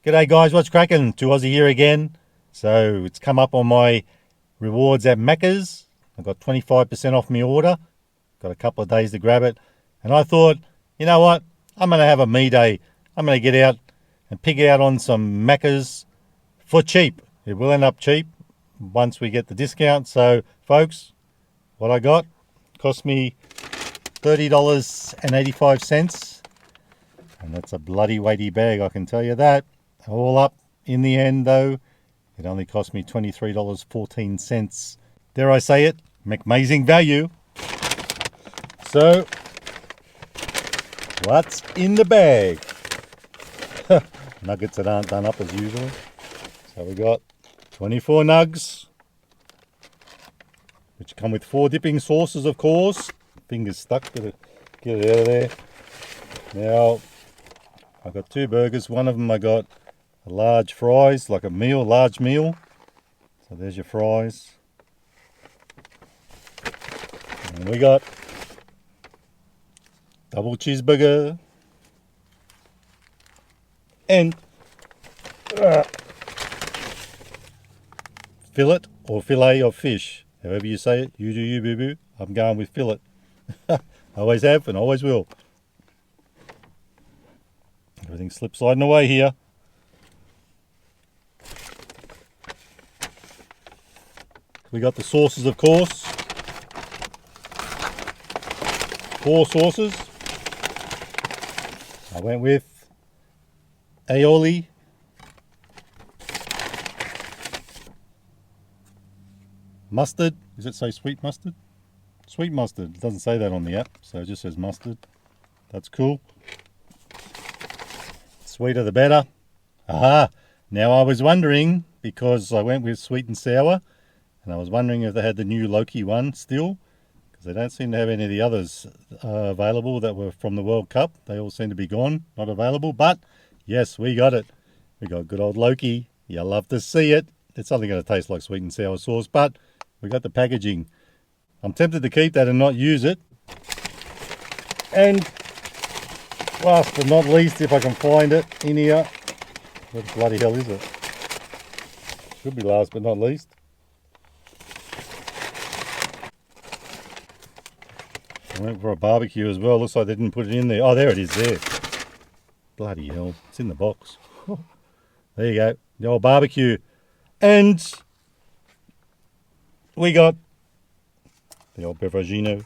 G'day guys, what's cracking? 2Aussie here again. So it's come up on my rewards at Macca's. I got 25% off my order. Got a couple of days to grab it. And I thought, you know what? I'm going to have a me day. I'm going to get out and pick out on some Macca's for cheap. It will end up cheap once we get the discount. So folks, what I got cost me $30.85. And that's a bloody weighty bag, I can tell you that. All up in the end, though, it only cost me $23.14. Dare I say it? Amazing value. So, what's in the bag? Nuggets that aren't done up as usual. So we got 24 nugs, which come with 4 dipping sauces, of course. Fingers stuck, gotta get it out of there. Now, I got 2 burgers. One of them I got large fries, like a meal, large meal. So there's your fries. And we got double cheeseburger and fillet or fillet of fish. However you say it, you do you, boo boo. I'm going with fillet. Always have and always will. Everything's slip sliding away here. We got the sauces, of course. 4 sauces. I went with aioli, mustard. Does it say sweet mustard? Sweet mustard. It doesn't say that on the app, so it just says mustard. That's cool. Sweeter the better. Aha! Now I was wondering, because I went with sweet and sour, and I was wondering if they had the new Loki one still, because they don't seem to have any of the others available that were from the World Cup. They all seem to be gone, not available. But yes, we got it. We got good old Loki. You'll love to see it. It's only going to taste like sweet and sour sauce, but we got the packaging. I'm tempted to keep that and not use it. And last but not least, if I can find it in here, what the bloody hell is it? Should be last but not least. I went for a barbecue as well. Looks like they didn't put it in there. Oh, there it is there. Bloody hell. It's in the box. There you go. The old barbecue. And we got the old Beveragino.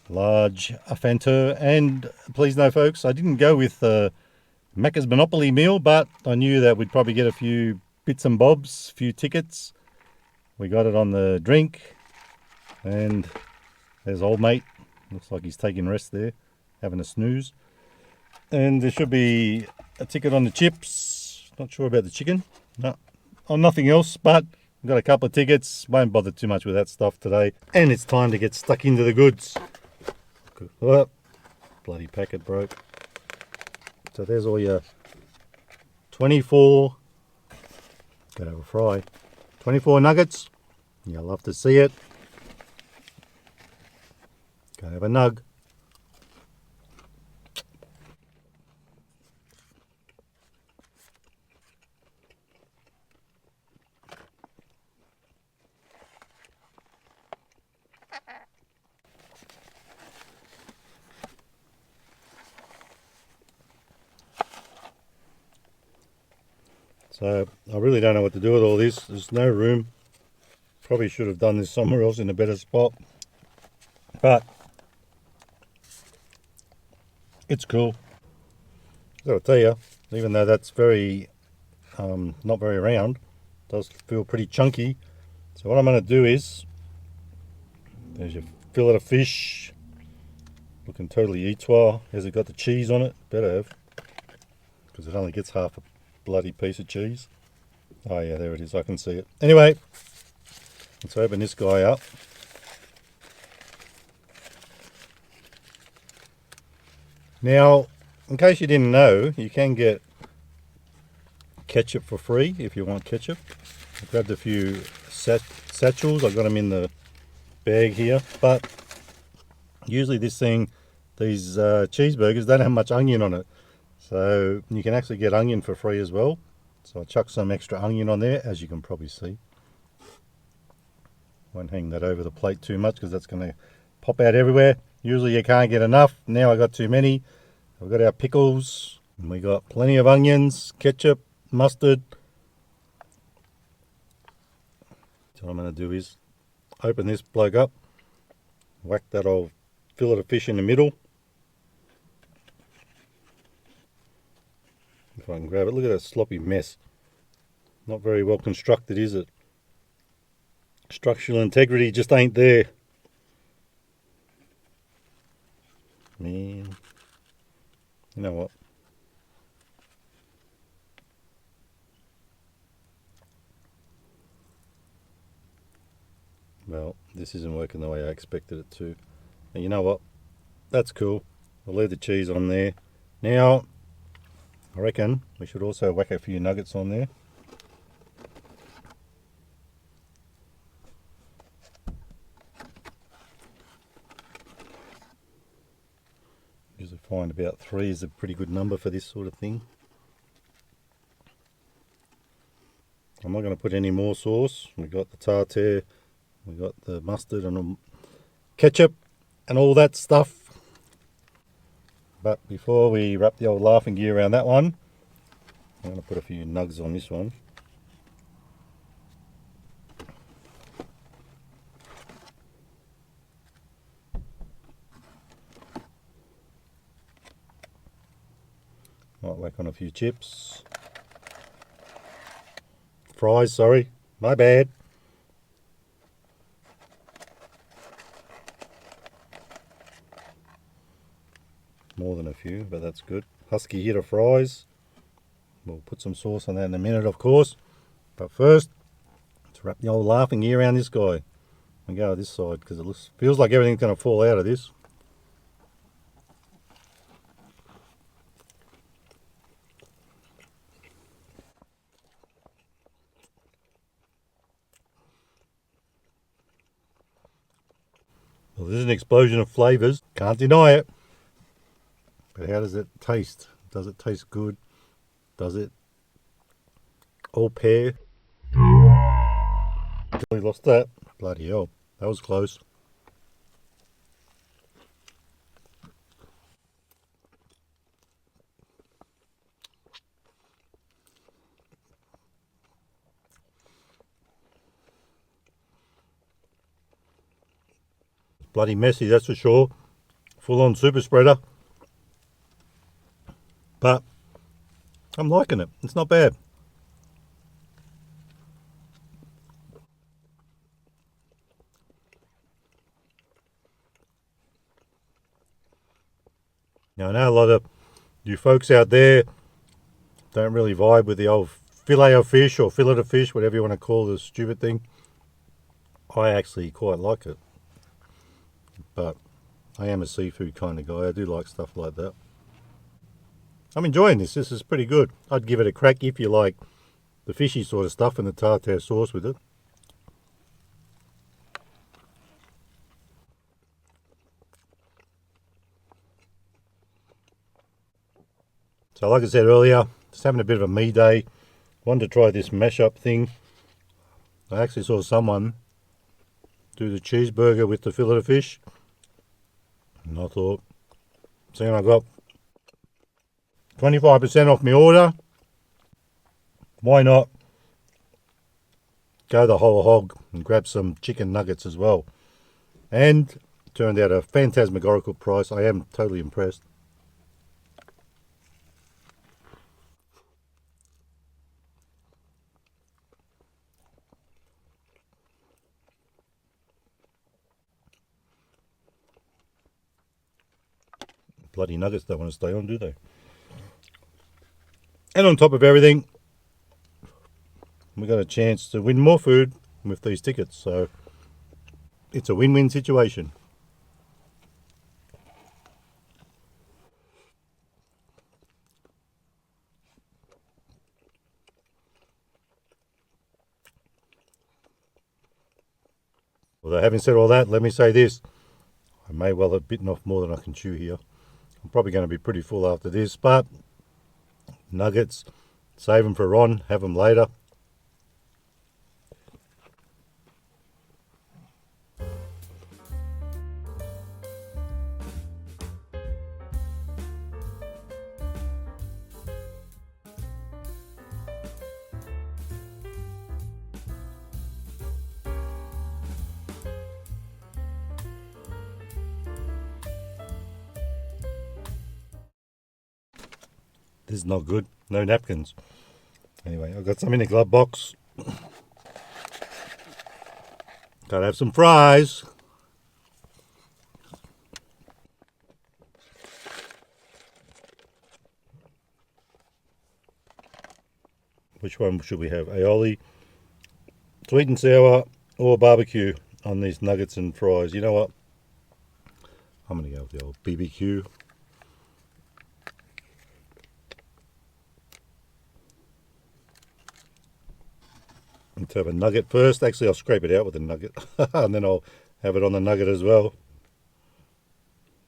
Large Fanta. And please know, folks, I didn't go with Macca's Monopoly meal, but I knew that we'd probably get a few bits and bobs, a few tickets. We got it on the drink. And there's old mate. Looks like he's taking rest there, having a snooze. And there should be a ticket on the chips. Not sure about the chicken. No, on nothing else, but we've got a couple of tickets. Won't bother too much with that stuff today. And it's time to get stuck into the goods. Oh, bloody packet broke. So there's all your 24. Gotta have a fry. 24 nuggets. You'll love to see it. Go have a nug. So I really don't know what to do with all this. There's no room. Probably should have done this somewhere else in a better spot. But it's cool. I'll tell you, even though that's very not very round, it does feel pretty chunky. So what I'm going to do is, there's your fillet of fish, looking totally eats well. Has it got the cheese on it? Better have, because it only gets half a bloody piece of cheese. Oh yeah, there it is. I can see it. Anyway, let's open this guy up. Now, in case you didn't know, you can get ketchup for free if you want ketchup. I grabbed a few satchels. I got them in the bag here, but usually these cheeseburgers don't have much onion on it. So you can actually get onion for free as well. So I chucked some extra onion on there, as you can probably see. Won't hang that over the plate too much because that's going to pop out everywhere. Usually you can't get enough. Now I got too many. We've got our pickles. And we got plenty of onions, ketchup, mustard. So what I'm going to do is open this bloke up, whack that old fillet of fish in the middle. If I can grab it, look at that sloppy mess. Not very well constructed, is it? Structural integrity just ain't there. Man, you know what? Well, this isn't working the way I expected it to. And you know what? That's cool. I'll leave the cheese on there. Now, I reckon we should also whack a few nuggets on there. Usually find about 3 is a pretty good number for this sort of thing. I'm not going to put any more sauce. We've got the tartare, we've got the mustard and ketchup and all that stuff. But before we wrap the old laughing gear around that one, I'm going to put a few nugs on this one. Might whack on a few chips. Fries, sorry, my bad. More than a few, but that's good. Husky hitter fries. We'll put some sauce on that in a minute, of course. But first, let's wrap the old laughing gear around this guy. We go to this side because it feels like everything's going to fall out of this. Well, this is an explosion of flavours. Can't deny it. But how does it taste? Does it taste good? Does it all pair? Totally lost that. Bloody hell. That was close. Bloody messy, that's for sure. Full on super spreader. But I'm liking it. It's not bad. Now I know a lot of you folks out there don't really vibe with the old fillet of fish or fillet of fish, whatever you want to call this stupid thing. I actually quite like it. But I am a seafood kind of guy. I do like stuff like that. I'm enjoying this. This is pretty good. I'd give it a crack if you like the fishy sort of stuff and the tartare sauce with it. So like I said earlier, just having a bit of a me day. Wanted to try this mashup thing. I actually saw someone do the cheeseburger with the fillet of fish. And I thought, seeing I got 25% off my order, why not go the whole hog and grab some chicken nuggets as well. And it turned out a phantasmagorical price. I am totally impressed. Bloody nuggets don't want to stay on, do they? And on top of everything, we got a chance to win more food with these tickets. So it's a win-win situation. Although having said all that, let me say this. I may well have bitten off more than I can chew here. I'm probably going to be pretty full after this, but nuggets. Save them for Ron, have them later. This is not good. No napkins. Anyway, I've got some in the glove box. Gotta have some fries. Which one should we have? Aioli, sweet and sour, or barbecue on these nuggets and fries? You know what? I'm going to go with the old BBQ. Let's have a nugget first. Actually, I'll scrape it out with a nugget. And then I'll have it on the nugget as well.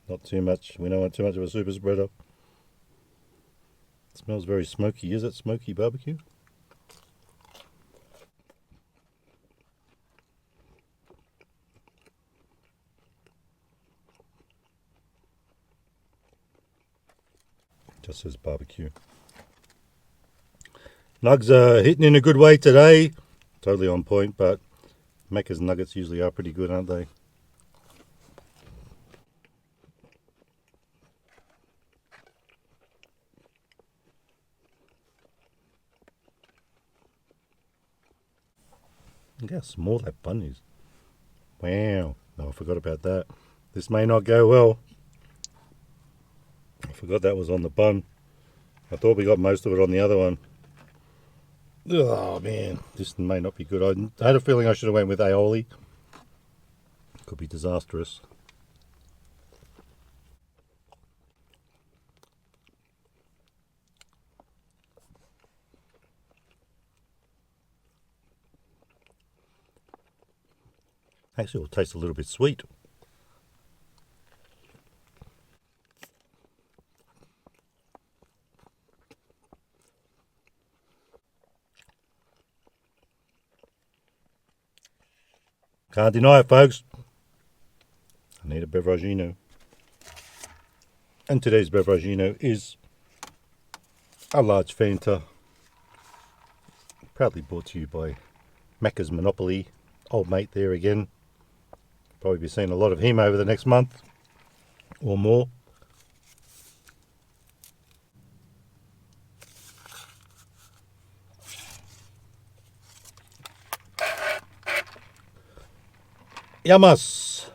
Not too much. We don't want too much of a super spreader. It smells very smoky. Is it smoky barbecue? Just says barbecue. Nugs are hitting in a good way today. Totally on point, but Macca's nuggets usually are pretty good, aren't they? Look how small that bun is. Wow. No, I forgot about that. This may not go well. I forgot that was on the bun. I thought we got most of it on the other one. Oh man, this may not be good. I had a feeling I should have went with aioli. Could be disastrous. Actually, it'll taste a little bit sweet. Can't deny it, folks. I need a beveragino. And today's beveragino is a large Fanta. Proudly brought to you by Macca's Monopoly. Old mate there again. Probably be seeing a lot of him over the next month or more. Yamas.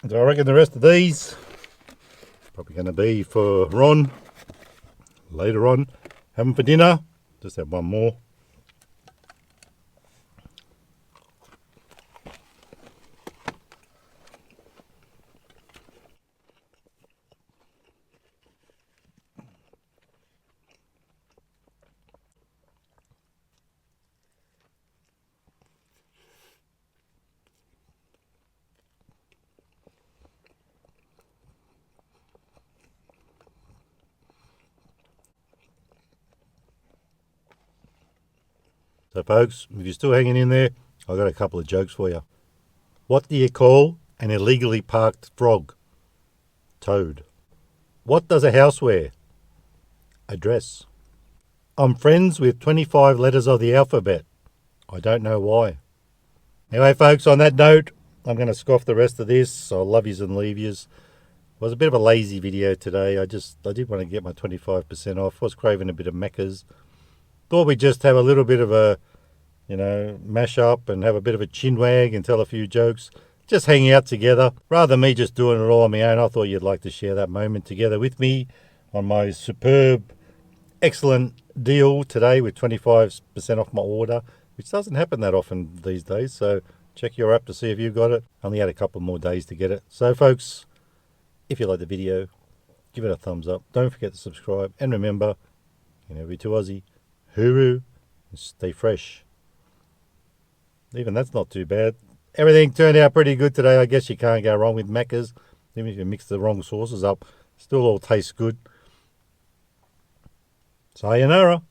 So I reckon the rest of these probably going to be for Ron later on. Have them for dinner. Just have one more. So folks, if you're still hanging in there, I've got a couple of jokes for you. What do you call an illegally parked frog? Toad. What does a house wear? A dress. I'm friends with 25 letters of the alphabet. I don't know why. Anyway folks, on that note, I'm going to scoff the rest of this. I'll love yous and leave yous. It was a bit of a lazy video today. I did want to get my 25% off. I was craving a bit of Macca's. Thought we'd just have a little bit of a, mash up and have a bit of a chin wag and tell a few jokes. Just hanging out together. Rather than me just doing it all on my own, I thought you'd like to share that moment together with me on my superb, excellent deal today with 25% off my order, which doesn't happen that often these days. So check your app to see if you've got it. Only had a couple more days to get it. So folks, if you like the video, give it a thumbs up. Don't forget to subscribe. And remember, You know, be too Aussie. Hooroo. And stay fresh. Even that's not too bad. Everything turned out pretty good today. I guess you can't go wrong with Macca's. Even if you mix the wrong sauces up, still all tastes good. Sayonara.